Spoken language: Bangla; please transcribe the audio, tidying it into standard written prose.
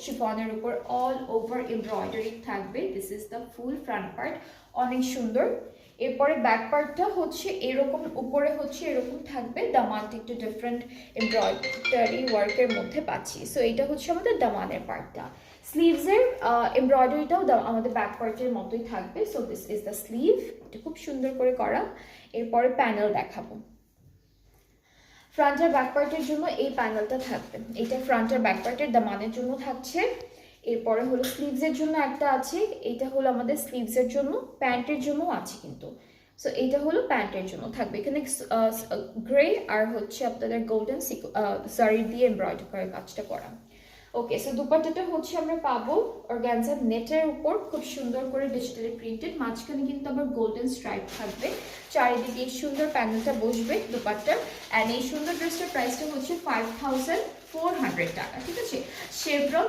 শিফনের উপর অল ওভার এমব্রয়ডারি থাকবে। This is the full front part, অনেক সুন্দর। এরপরে ব্যাক পার্টটা হচ্ছে এরকম, উপরে হচ্ছে এরকম থাকবে, দামানটা একটু ডিফারেন্ট এমব্রয়ডারি ওয়ার্কের মধ্যে পাচ্ছি। সো এটা হচ্ছে আমাদের দামানের পার্টটা। স্লিভসের এমব্রয়ডারিটাও আমাদের ব্যাক পার্টের মতোই থাকবে। So this is the sleeve, এটা খুব সুন্দর করে করা। এরপরে প্যানেল দেখাবো। ফ্রন্ট আর ব্যাক পার্টের জন্য এই প্যানেলটা থাকবে, এটা ফ্রন্ট আর ব্যাক পার্টের দামানের জন্য থাকছে। এরপরে হলো স্লিভসের জন্য একটা আছে, এটা হলো আমাদের স্লিভসের জন্য, প্যান্টের জন্য আছে কিন্তু। সো এইটা হলো প্যান্টের জন্য থাকবে। এখানে গ্রে আর হচ্ছে আপনাদের গোল্ডেন জারি দিয়ে এমব্রয়ডারি করে কাজটা করা। ওকে, সো দুপাট্টাটা হচ্ছে আমরা পাবো অর্গানজা নেটের উপর, খুব সুন্দর করে ডিজিটালি প্রিন্টেড, মাঝখানে কিন্তু আবার গোল্ডেন স্ট্রাইপ থাকবে, চারিদিকে এই সুন্দর প্যানেলটা বসবে দুপাট্টার। অ্যান্ড এই সুন্দর ড্রেসটার প্রাইসটা হচ্ছে 5400 টাকা, ঠিক আছে। শেভরন